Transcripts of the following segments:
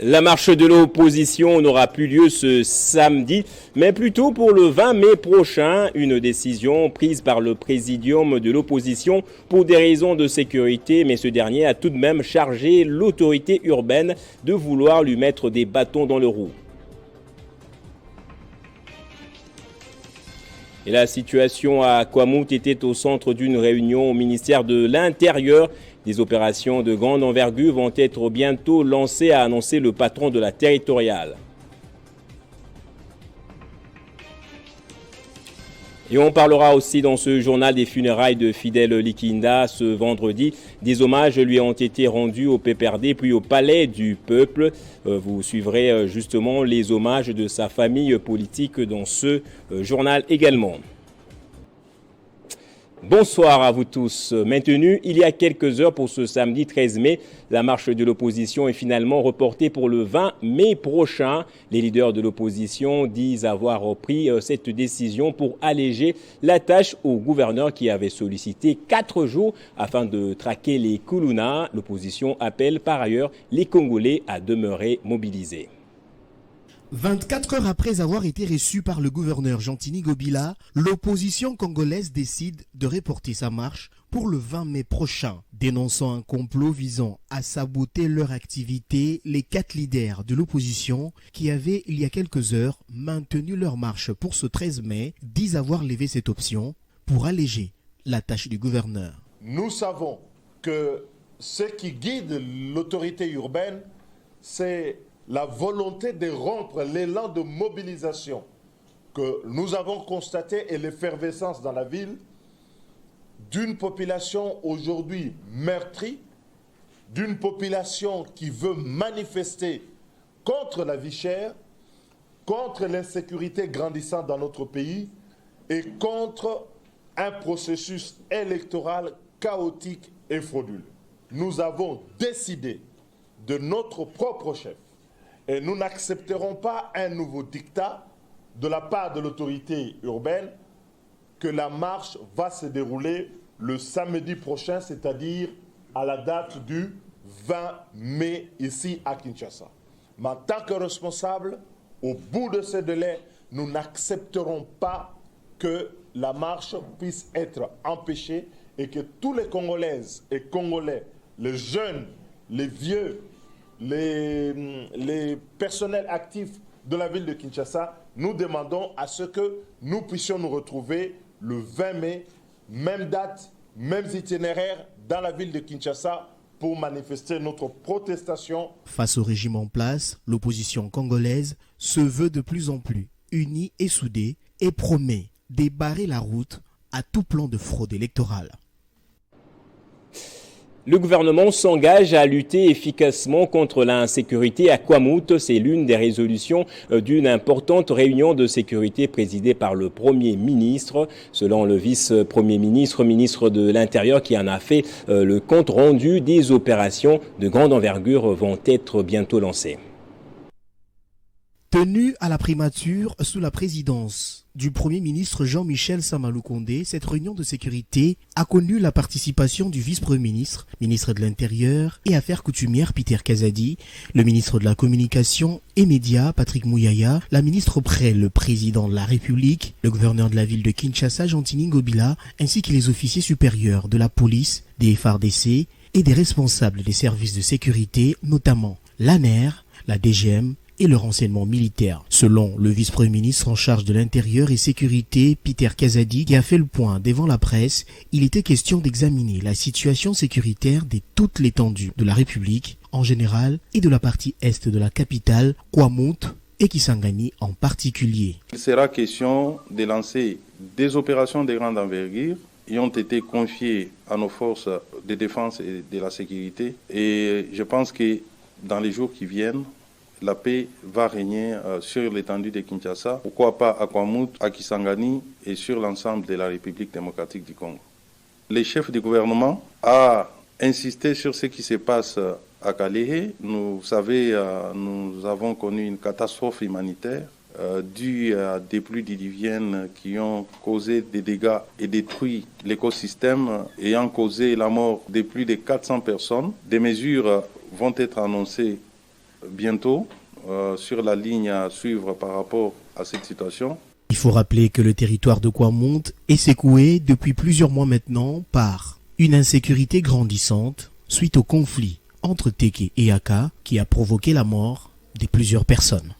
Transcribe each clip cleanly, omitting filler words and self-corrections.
La marche de l'opposition n'aura plus lieu ce samedi, mais plutôt pour le 20 mai prochain. Une décision prise par le présidium de l'opposition pour des raisons de sécurité, mais ce dernier a tout de même chargé l'autorité urbaine de vouloir lui mettre des bâtons dans le roue. Et la situation à Kwamouth était au centre d'une réunion au ministère de l'Intérieur. Des opérations de grande envergure vont être bientôt lancées, a annoncé le patron de la territoriale. Et on parlera aussi dans ce journal des funérailles de Fidel Likinda. Ce vendredi, des hommages lui ont été rendus au PPRD puis au Palais du Peuple. Vous suivrez justement les hommages de sa famille politique dans ce journal également. Bonsoir à vous tous. Maintenue il y a quelques heures pour ce samedi 13 mai, la marche de l'opposition est finalement reportée pour le 20 mai prochain. Les leaders de l'opposition disent avoir pris cette décision pour alléger la tâche au gouverneur qui avait sollicité 4 jours afin de traquer les Koulouna. L'opposition appelle par ailleurs les Congolais à demeurer mobilisés. 24 heures après avoir été reçu par le gouverneur Jean-Tini Gobila, l'opposition congolaise décide de reporter sa marche pour le 20 mai prochain. Dénonçant un complot visant à saboter leur activité, les 4 leaders de l'opposition qui avaient, il y a quelques heures, maintenu leur marche pour ce 13 mai, disent avoir levé cette option pour alléger la tâche du gouverneur. Nous savons que ce qui guide l'autorité urbaine, c'est la volonté de rompre l'élan de mobilisation que nous avons constaté et l'effervescence dans la ville d'une population aujourd'hui meurtrie, d'une population qui veut manifester contre la vie chère, contre l'insécurité grandissante dans notre pays et contre un processus électoral chaotique et frauduleux. Nous avons décidé de notre propre chef. Et nous n'accepterons pas un nouveau dictat de la part de l'autorité urbaine que la marche va se dérouler le samedi prochain, c'est-à-dire à la date du 20 mai ici à Kinshasa. Mais en tant que responsable, au bout de ce délai, nous n'accepterons pas que la marche puisse être empêchée et que tous les Congolaises et Congolais, les jeunes, les vieux, les personnels actifs de la ville de Kinshasa, nous demandons à ce que nous puissions nous retrouver le 20 mai, même date, mêmes itinéraires dans la ville de Kinshasa pour manifester notre protestation. Face au régime en place, l'opposition congolaise se veut de plus en plus unie et soudée et promet de barrer la route à tout plan de fraude électorale. Le gouvernement s'engage à lutter efficacement contre l'insécurité à Kwamouth. C'est l'une des résolutions d'une importante réunion de sécurité présidée par le Premier ministre. Selon le vice-premier ministre, ministre de l'Intérieur qui en a fait le compte rendu, des opérations de grande envergure vont être bientôt lancées. Tenue à la primature sous la présidence du Premier ministre Jean-Michel Samaloukonde, cette réunion de sécurité a connu la participation du vice-premier ministre, ministre de l'Intérieur et Affaires coutumières Peter Kazadi, le ministre de la Communication et Médias Patrick Mouyaya, la ministre auprès le président de la République, le gouverneur de la ville de Kinshasa Jean-Tini Gobila, ainsi que les officiers supérieurs de la police, des FARDC et des responsables des services de sécurité, notamment l'ANER, la DGM, et le renseignement militaire. Selon le vice-premier ministre en charge de l'Intérieur et Sécurité, Peter Kazadi, qui a fait le point devant la presse, il était question d'examiner la situation sécuritaire de toute l'étendue de la République en général et de la partie est de la capitale, Kwamouth et Kisangani en particulier. Il sera question de lancer des opérations de grande envergure qui ont été confiées à nos forces de défense et de la sécurité. Et je pense que dans les jours qui viennent, la paix va régner sur l'étendue de Kinshasa, pourquoi pas à Kwamouth, à Kisangani et sur l'ensemble de la République démocratique du Congo. Le chef du gouvernement a insisté sur ce qui se passe à Kalehe. Vous savez, nous avons connu une catastrophe humanitaire due à des pluies diluviennes qui ont causé des dégâts et détruit l'écosystème, ayant causé la mort de plus de 400 personnes. Des mesures vont être annoncées bientôt sur la ligne à suivre par rapport à cette situation. Il faut rappeler que le territoire de Kwamound est secoué depuis plusieurs mois maintenant par une insécurité grandissante suite au conflit entre Teke et Aka qui a provoqué la mort de plusieurs personnes.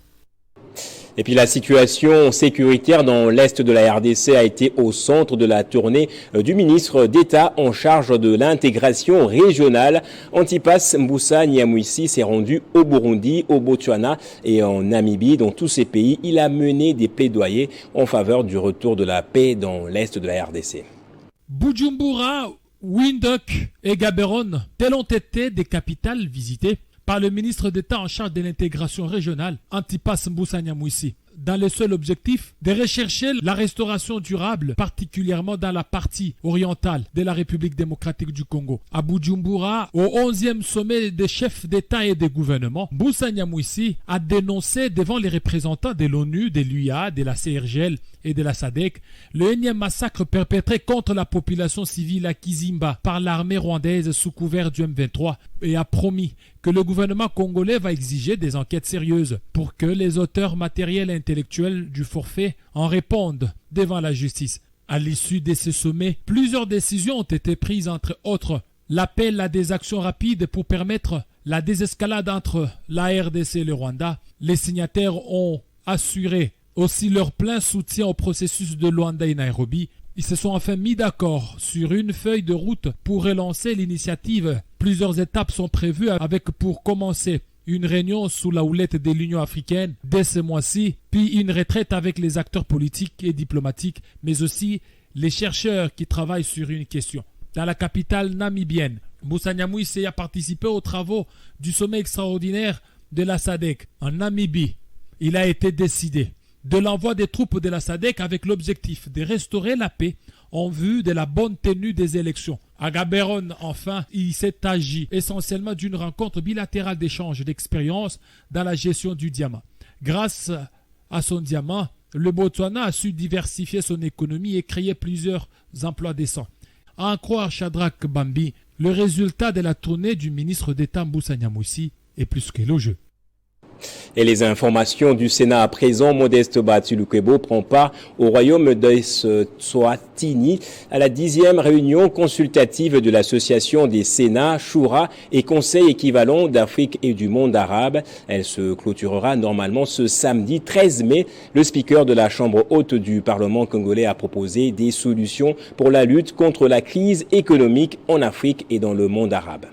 Et puis la situation sécuritaire dans l'est de la RDC a été au centre de la tournée du ministre d'État en charge de l'intégration régionale. Antipas Mbusa Nyamwisi s'est rendu au Burundi, au Botswana et en Namibie. Dans tous ces pays, il a mené des plaidoyers en faveur du retour de la paix dans l'est de la RDC. Bujumbura, Windhoek et Gaborone, telles ont été des capitales visitées par le ministre d'État en charge de l'intégration régionale, Antipas Mbusa Nyamwisi, dans le seul objectif de rechercher la restauration durable, particulièrement dans la partie orientale de la République démocratique du Congo. À Bujumbura, au 11e sommet des chefs d'État et de gouvernement, Mbusa Nyamwisi a dénoncé devant les représentants de l'ONU, de l'UA, de la CIRGL et de la SADC le énième massacre perpétré contre la population civile à Kizimba par l'armée rwandaise sous couvert du M23 et a promis que le gouvernement congolais va exiger des enquêtes sérieuses pour que les auteurs matériels et intellectuels du forfait en répondent devant la justice. À l'issue de ce sommet, plusieurs décisions ont été prises, entre autres l'appel à des actions rapides pour permettre la désescalade entre la RDC et le Rwanda. Les signataires ont assuré aussi leur plein soutien au processus de Luanda et Nairobi. Ils se sont enfin mis d'accord sur une feuille de route pour relancer l'initiative. Plusieurs étapes sont prévues avec pour commencer une réunion sous la houlette de l'Union africaine dès ce mois-ci, puis une retraite avec les acteurs politiques et diplomatiques, mais aussi les chercheurs qui travaillent sur une question. Dans la capitale namibienne, Mbusa Nyamwisi a participé aux travaux du sommet extraordinaire de la SADC en Namibie. Il a été décidé de l'envoi des troupes de la SADC avec l'objectif de restaurer la paix en vue de la bonne tenue des élections. À Gaborone, enfin, il s'est agi essentiellement d'une rencontre bilatérale d'échange d'expériences dans la gestion du diamant. Grâce à son diamant, le Botswana a su diversifier son économie et créer plusieurs emplois décents. À en croire Shadrack Bambi, le résultat de la tournée du ministre d'État Mbusa Nyamwisi est plus qu'élogieux. Et les informations du Sénat à présent, Modeste Batsulukwebo prend part au royaume d'Eswatini à la 10e réunion consultative de l'association des Sénats, Shura et Conseil équivalent d'Afrique et du monde arabe. Elle se clôturera normalement ce samedi 13 mai. Le speaker de la Chambre haute du Parlement congolais a proposé des solutions pour la lutte contre la crise économique en Afrique et dans le monde arabe.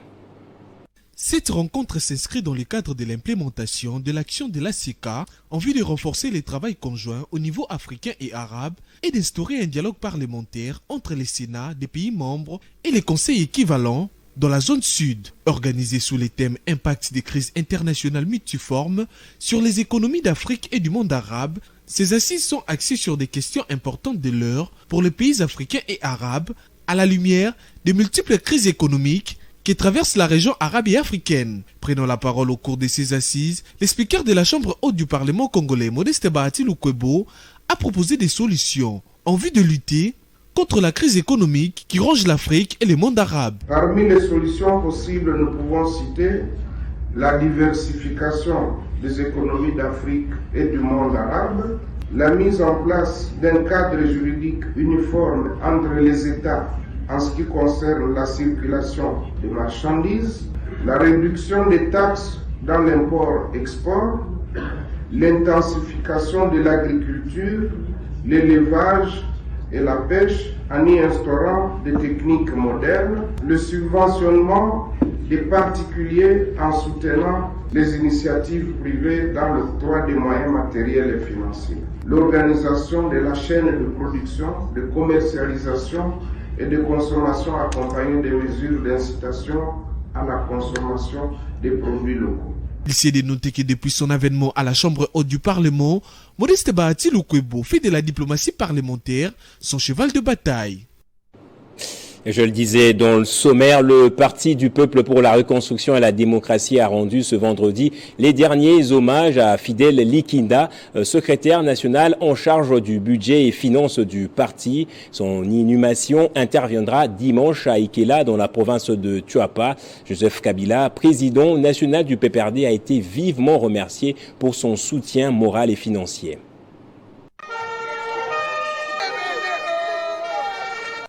Cette rencontre s'inscrit dans le cadre de l'implémentation de l'action de l'ACK en vue de renforcer le travail conjoint au niveau africain et arabe et d'instaurer un dialogue parlementaire entre les Sénats des pays membres et les conseils équivalents dans la zone sud. Organisé sous les thèmes Impact des crises internationales multiformes sur les économies d'Afrique et du monde arabe, ces assises sont axées sur des questions importantes de l'heure pour les pays africains et arabes à la lumière des multiples crises économiques qui traverse la région arabe et africaine. Prenant la parole au cours de ces assises, le speaker de la Chambre haute du Parlement congolais, Modeste Batsulukwebo, a proposé des solutions en vue de lutter contre la crise économique qui ronge l'Afrique et le monde arabe. Parmi les solutions possibles, nous pouvons citer la diversification des économies d'Afrique et du monde arabe, la mise en place d'un cadre juridique uniforme entre les États en ce qui concerne la circulation des marchandises, la réduction des taxes dans l'import-export, l'intensification de l'agriculture, l'élevage et la pêche en y instaurant des techniques modernes, le subventionnement des particuliers en soutenant les initiatives privées dans l'octroi des moyens matériels et financiers, l'organisation de la chaîne de production, de commercialisation et de consommation accompagnée des mesures d'incitation à la consommation des produits locaux. Il s'est dénoté que depuis son avènement à la Chambre haute du Parlement, Modeste Batsulukwebo fait de la diplomatie parlementaire son cheval de bataille. Je le disais dans le sommaire, le Parti du Peuple pour la Reconstruction et la Démocratie a rendu ce vendredi les derniers hommages à Fidèle Likinda, secrétaire national en charge du budget et finances du parti. Son inhumation interviendra dimanche à Ikela dans la province de Tuapa. Joseph Kabila, président national du PPRD, a été vivement remercié pour son soutien moral et financier.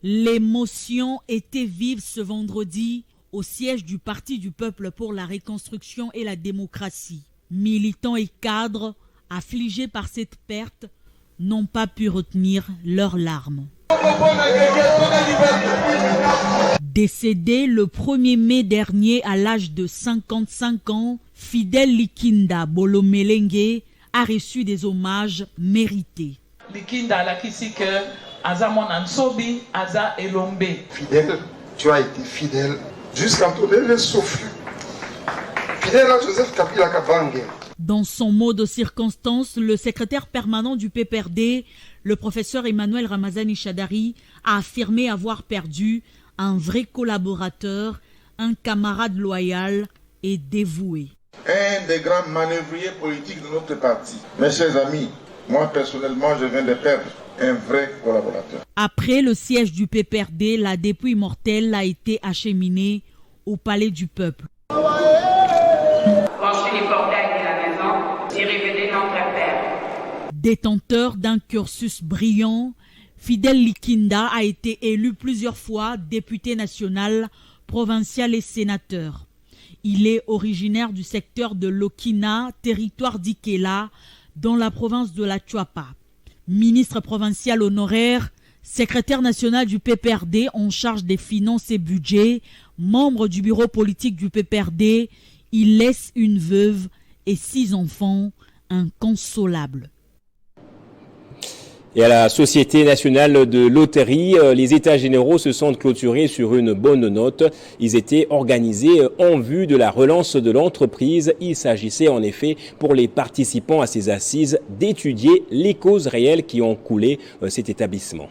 L'émotion était vive ce vendredi au siège du Parti du Peuple pour la Reconstruction et la Démocratie. Militants et cadres, affligés par cette perte, n'ont pas pu retenir leurs larmes. Décédé le 1er mai dernier à l'âge de 55 ans, Fidèle Likinda Bolomelenge a reçu des hommages mérités. Likinda lakisi que Aza Monansobi, Aza Elombe. Fidèle, tu as été fidèle jusqu'à ton dernier souffle. Fidèle à Joseph Kabila Kabange. Dans son mot de circonstance, le secrétaire permanent du PPRD, le professeur Emmanuel Ramazani Chadari, a affirmé avoir perdu un vrai collaborateur, un camarade loyal et dévoué. Un des grands manœuvriers politiques de notre parti. Mes chers amis, moi personnellement, je viens de perdre un vrai collaborateur. Après le siège du PPRD, la dépouille mortelle a été acheminée au Palais du Peuple. Détenteur d'un cursus brillant, Fidèle Likinda a été élu plusieurs fois député national, provincial et sénateur. Il est originaire du secteur de Lokina, territoire d'Ikela, dans la province de la Tuapa. Ministre provincial honoraire, secrétaire national du PPRD en charge des finances et budgets, membre du bureau politique du PPRD, il laisse une veuve et 6 enfants inconsolables. Et à la Société nationale de loterie, les États généraux se sont clôturés sur une bonne note. Ils étaient organisés en vue de la relance de l'entreprise. Il s'agissait en effet pour les participants à ces assises d'étudier les causes réelles qui ont coulé cet établissement.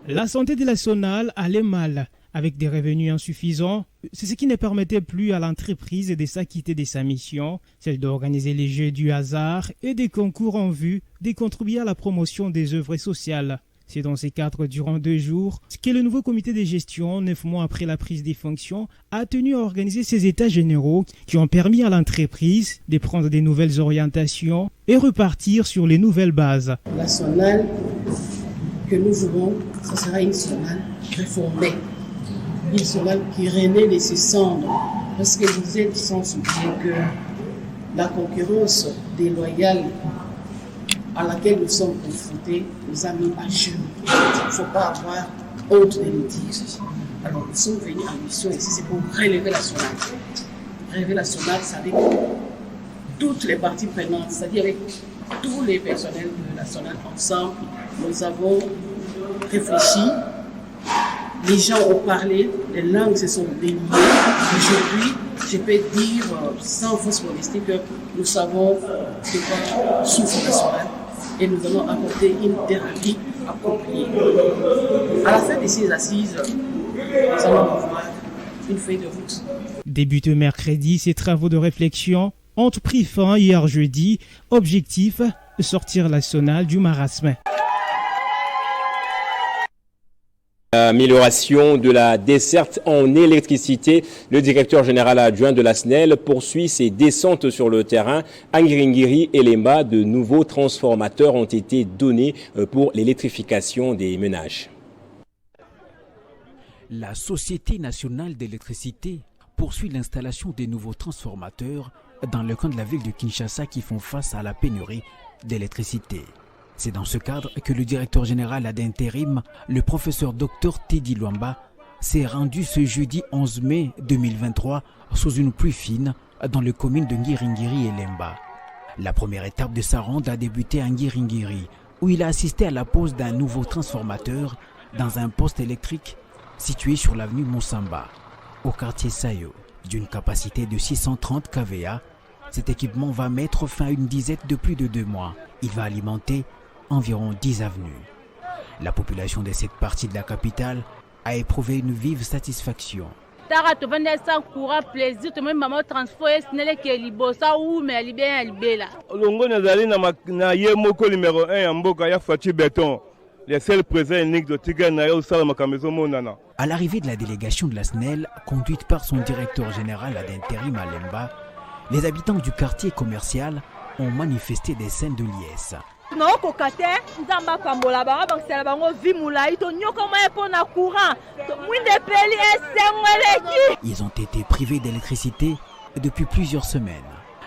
La santé de la Sonal allait mal. Avec des revenus insuffisants, c'est ce qui ne permettait plus à l'entreprise de s'acquitter de sa mission, celle d'organiser les jeux du hasard et des concours en vue de contribuer à la promotion des œuvres sociales. C'est dans ces cadres, durant 2 jours, que le nouveau comité de gestion, 9 mois après la prise des fonctions, a tenu à organiser ces états généraux qui ont permis à l'entreprise de prendre des nouvelles orientations et repartir sur les nouvelles bases. La Sonal que nous voulons, ce sera une Sonal réformée. Une Sonal qui renaît de ses cendres, parce que vous êtes sans soucier que la concurrence déloyale à laquelle nous sommes confrontés nous a mis à genoux. Il ne faut pas avoir honte de le dire. Alors nous sommes venus en mission ici, c'est pour relever la Sonal. Relever la Sonal, c'est avec toutes les parties prenantes, c'est-à-dire avec tous les personnels de la Sonal ensemble. Nous avons réfléchi. Les gens ont parlé, les langues se sont déliées. Aujourd'hui, je peux dire sans fausse modestie que nous savons de quoi souffre la Sonal et nous allons apporter une thérapie appropriée. À la fin de ces assises, nous allons avoir une feuille de route. Débuté mercredi, ces travaux de réflexion ont pris fin hier jeudi. Objectif, sortir la Sonal du marasme. Amélioration de la desserte en électricité. Le directeur général adjoint de la SNEL poursuit ses descentes sur le terrain. À Ngiringiri et Lemba, de nouveaux transformateurs ont été donnés pour l'électrification des ménages. La Société nationale d'électricité poursuit l'installation des nouveaux transformateurs dans le coin de la ville de Kinshasa qui font face à la pénurie d'électricité. C'est dans ce cadre que le directeur général d'intérim, le professeur Dr Teddy Luamba, s'est rendu ce jeudi 11 mai 2023 sous une pluie fine dans les communes de Ngiringiri et Lemba. La première étape de sa ronde a débuté à Ngiringiri, où il a assisté à la pose d'un nouveau transformateur dans un poste électrique situé sur l'avenue Monsamba, au quartier Sayo. D'une capacité de 630 kVA, cet équipement va mettre fin à une disette de plus de 2 mois. Il va alimenter environ 10 avenues. La population de cette partie de la capitale a éprouvé une vive satisfaction. Les seuls présents uniques de Tigana au Salamakamezon Monana. À l'arrivée de la délégation de la SNEL, conduite par son directeur général d'intérim Alemba, les habitants du quartier commercial ont manifesté des scènes de liesse. Ils ont été privés d'électricité depuis plusieurs semaines.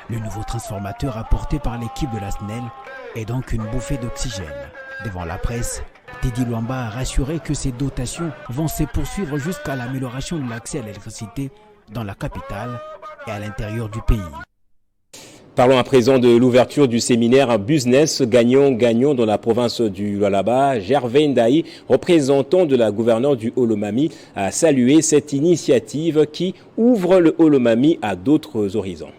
Le nouveau transformateur apporté par l'équipe de la SNEL est donc une bouffée d'oxygène. Devant la presse, Teddy Luamba a rassuré que ces dotations vont se poursuivre jusqu'à l'amélioration de l'accès à l'électricité dans la capitale et à l'intérieur du pays. Parlons à présent de l'ouverture du séminaire Business Gagnant-Gagnant dans la province du Lualaba. Gervais Ndaï, représentant de la gouverneure du Haut-Lomami, a salué cette initiative qui ouvre le Haut-Lomami à d'autres horizons.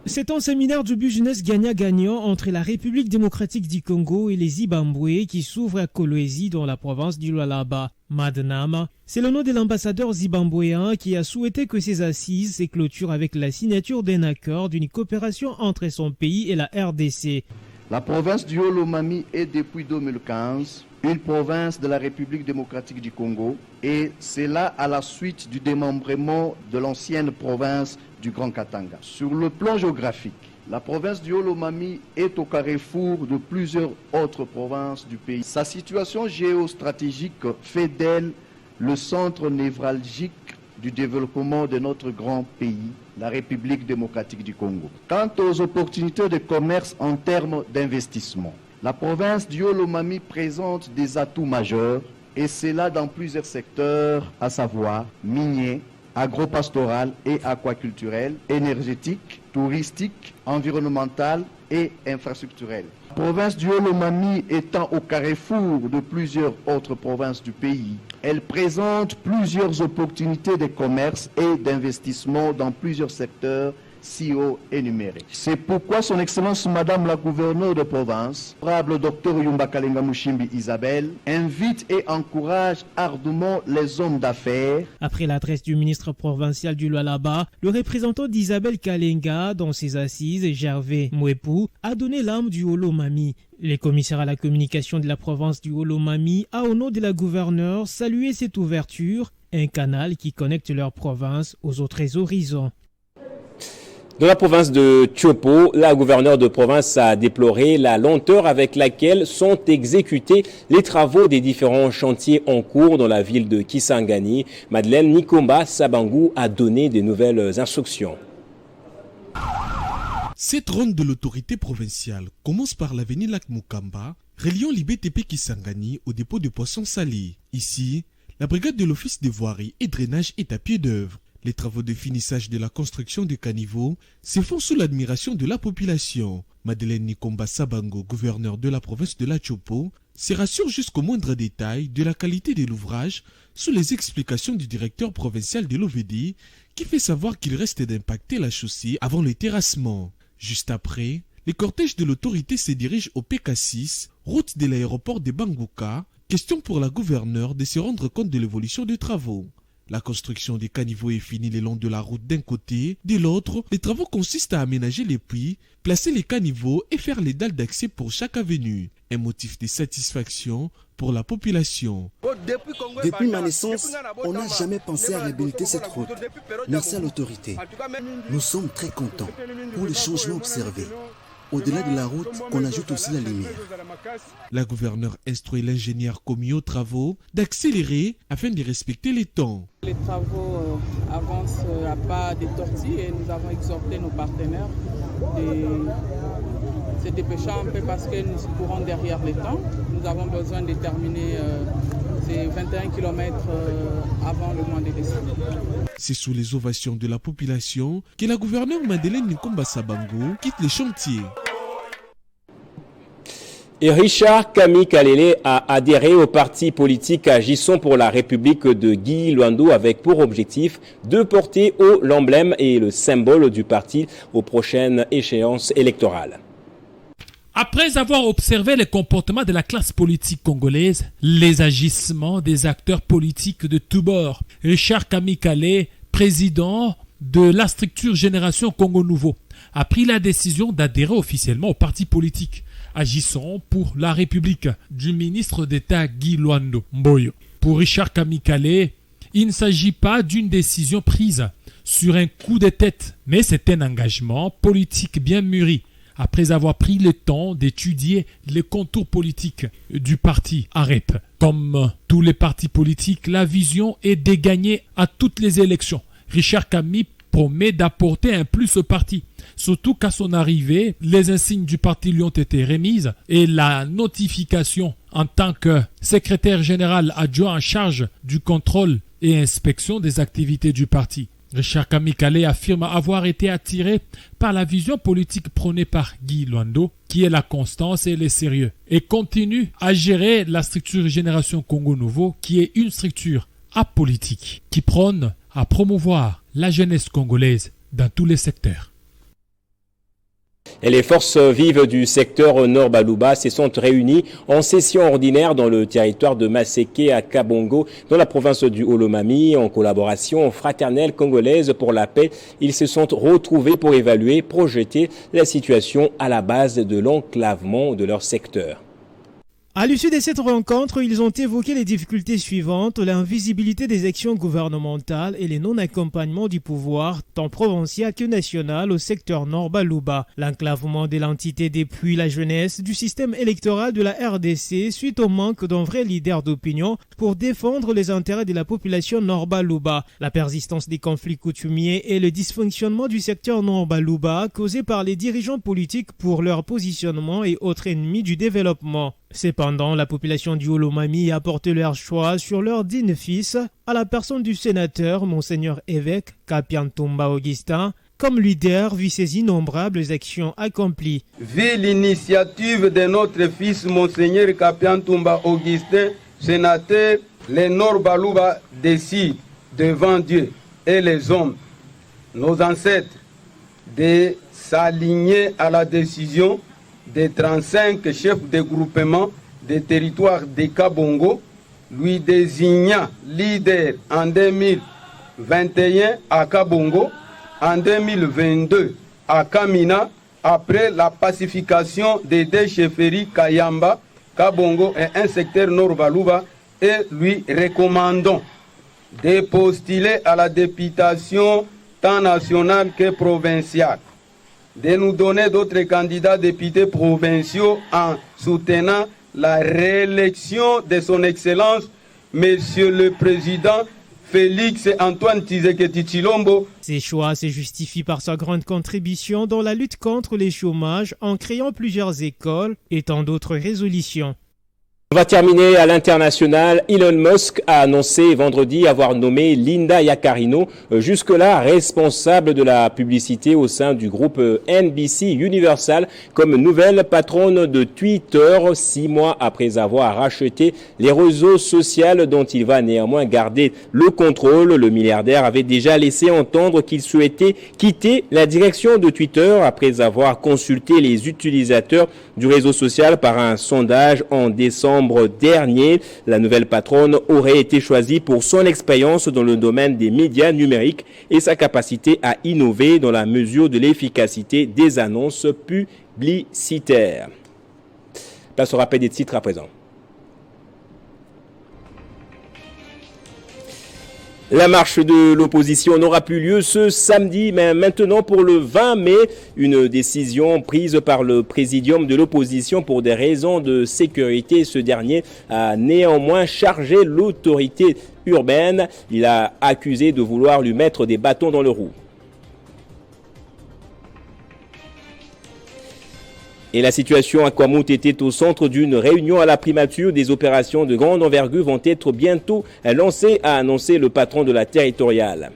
C'est un séminaire du business gagnant-gagnant entre la République démocratique du Congo et les Zimbabwe qui s'ouvre à Kolwezi dans la province du Lualaba. Madnama, c'est le nom de l'ambassadeur zimbabwéen qui a souhaité que ces assises se clôturent avec la signature d'un accord d'une coopération entre son pays et la RDC. La province du Haut-Lomami est depuis 2015 une province de la République démocratique du Congo et c'est là à la suite du démembrement de l'ancienne province du Grand Katanga. Sur le plan géographique, la province du Haut-Lomami est au carrefour de plusieurs autres provinces du pays. Sa situation géostratégique fait d'elle le centre névralgique du développement de notre grand pays, la République démocratique du Congo. Quant aux opportunités de commerce en termes d'investissement, la province du Haut-Lomami présente des atouts majeurs et c'est là dans plusieurs secteurs, à savoir minier, agropastoral et aquaculturel, énergétique, touristique, environnemental et infrastructurel. La province du Haut-Lomami étant au carrefour de plusieurs autres provinces du pays, elle présente plusieurs opportunités de commerce et d'investissement dans plusieurs secteurs si haut énumérés. C'est pourquoi son Excellence Madame la gouverneure de province, honorable Dr Yumba Kalenga Mushimbi Isabelle, invite et encourage ardemment les hommes d'affaires. Après l'adresse du ministre provincial du Lualaba, le représentant d'Isabelle Kalenga dans ses assises, Gervais Mwepu, a donné l'âme du Haut-Lomami. Les commissaires à la communication de la province du Haut-Lomami a au nom de la gouverneure salué cette ouverture, un canal qui connecte leur province aux autres horizons. Dans la province de Tchopo, la gouverneure de province a déploré la lenteur avec laquelle sont exécutés les travaux des différents chantiers en cours dans la ville de Kisangani. Madeleine Nikomba Sabangu a donné de nouvelles instructions. Cette ronde de l'autorité provinciale commence par l'avenue Lac Mukamba, reliant l'IBTP Kisangani au dépôt de poissons salés. Ici, la brigade de l'office des voiries et drainage est à pied d'œuvre. Les travaux de finissage de la construction des caniveaux se font sous l'admiration de la population. Madeleine Nikomba Sabango, gouverneur de la province de la Tchopo, se rassure jusqu'au moindre détail de la qualité de l'ouvrage sous les explications du directeur provincial de l'OVD qui fait savoir qu'il reste d'impacter la chaussée avant le terrassement. Juste après, les cortèges de l'autorité se dirigent au PK6, route de l'aéroport de Banguka, question pour la gouverneure de se rendre compte de l'évolution des travaux. La construction des caniveaux est finie le long de la route d'un côté. De l'autre, les travaux consistent à aménager les puits, placer les caniveaux et faire les dalles d'accès pour chaque avenue. Un motif de satisfaction pour la population. Depuis ma naissance, on n'a jamais pensé à réhabiliter cette route. Merci à l'autorité. Nous sommes très contents pour les changements observés. Au-delà de la route, on ajoute aussi la lumière. La gouverneure instruit l'ingénieur commis aux travaux d'accélérer afin de respecter les temps. Les travaux avancent à pas des tortilles et nous avons exhorté nos partenaires de se dépêcher un peu parce que nous courons derrière les temps. Nous avons besoin de terminer ces 21 km avant le mois de décembre. C'est sous les ovations de la population que la gouverneure Madeleine Nikomba Sabango quitte les chantiers. Et Richard Kami Kalele a adhéré au parti politique Agissons pour la République de Guy Luando avec pour objectif de porter haut l'emblème et le symbole du parti aux prochaines échéances électorales. Après avoir observé les comportements de la classe politique congolaise, les agissements des acteurs politiques de tous bords, Richard Kamikale, président de la structure Génération Congo Nouveau, a pris la décision d'adhérer officiellement au parti politique agissant pour la République du ministre d'État Guy Luando Mboyo. Pour Richard Kamikale, il ne s'agit pas d'une décision prise sur un coup de tête, mais c'est un engagement politique bien mûri, après avoir pris le temps d'étudier les contours politiques du parti AREP. Comme tous les partis politiques, la vision est de gagner à toutes les élections. Richard Kami promet d'apporter un plus au parti, surtout qu'à son arrivée, les insignes du parti lui ont été remises et la notification en tant que secrétaire général adjoint en charge du contrôle et inspection des activités du parti. Richard Kamikale affirme avoir été attiré par la vision politique prônée par Guy Luando, qui est la constance et le sérieux, et continue à gérer la structure Génération Congo Nouveau, qui est une structure apolitique, qui prône à promouvoir la jeunesse congolaise dans tous les secteurs. Et les forces vives du secteur Nord Baluba se sont réunies en session ordinaire dans le territoire de Maseke à Kabongo, dans la province du Olomami, en collaboration fraternelle congolaise pour la paix. Ils se sont retrouvés pour évaluer, projeter la situation à la base de l'enclavement de leur secteur. À l'issue de cette rencontre, ils ont évoqué les difficultés suivantes, l'invisibilité des actions gouvernementales et les non-accompagnements du pouvoir, tant provincial que national, au secteur Nord Baluba. L'enclavement de l'entité depuis la jeunesse du système électoral de la RDC suite au manque d'un vrai leader d'opinion pour défendre les intérêts de la population Nord Baluba. La persistance des conflits coutumiers et le dysfonctionnement du secteur Nord Baluba causés par les dirigeants politiques pour leur positionnement et autres ennemis du développement. Cependant, la population du Olomami a porté leur choix sur leur digne fils à la personne du sénateur Monseigneur évêque Kapiantumba Augustin comme leader vu ses innombrables actions accomplies. Vu l'initiative de notre fils Monseigneur Kapiantumba Augustin, sénateur, les Nord Baluba décident devant Dieu et les hommes, nos ancêtres, de s'aligner à la décision des 35 chefs de groupement des territoires de Kabongo, lui désigna leader en 2021 à Kabongo, en 2022 à Kamina, après la pacification des deux chefferies Kayamba, Kabongo et un secteur Nord Baluba, et lui recommandons de postuler à la députation tant nationale que provinciale, de nous donner d'autres candidats députés provinciaux en soutenant la réélection de son Excellence, Monsieur le Président Félix Antoine Tshisekedi Tshilombo. Ces choix se justifient par sa grande contribution dans la lutte contre les chômages en créant plusieurs écoles et tant d'autres résolutions. On va terminer à l'international. Elon Musk a annoncé vendredi avoir nommé Linda Yaccarino, jusque-là responsable de la publicité au sein du groupe NBC Universal, comme nouvelle patronne de Twitter, 6 mois après avoir racheté les réseaux sociaux dont il va néanmoins garder le contrôle. Le milliardaire avait déjà laissé entendre qu'il souhaitait quitter la direction de Twitter après avoir consulté les utilisateurs du réseau social par un sondage en décembre dernier. La nouvelle patronne aurait été choisie pour son expérience dans le domaine des médias numériques et sa capacité à innover dans la mesure de l'efficacité des annonces publicitaires. Place au rappel des titres à présent. La marche de l'opposition n'aura plus lieu ce samedi, mais maintenant pour le 20 mai, une décision prise par le présidium de l'opposition pour des raisons de sécurité. Ce dernier a néanmoins chargé l'autorité urbaine. Il a accusé de vouloir lui mettre des bâtons dans le roue. Et la situation à Kwamouth était au centre d'une réunion à la primature. Des opérations de grande envergure vont être bientôt lancées, a annoncé le patron de la territoriale.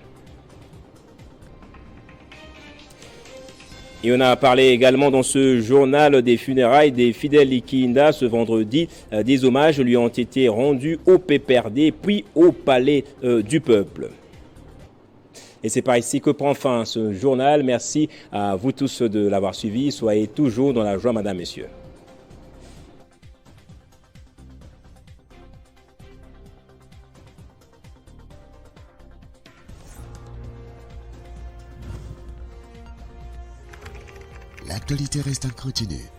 Et on a parlé également dans ce journal des funérailles des fidèles Likinda. Ce vendredi, des hommages lui ont été rendus au PPRD puis au Palais du Peuple. Et c'est par ici que prend fin ce journal. Merci à vous tous de l'avoir suivi. Soyez toujours dans la joie, madame, messieurs. l'actualité reste en continu.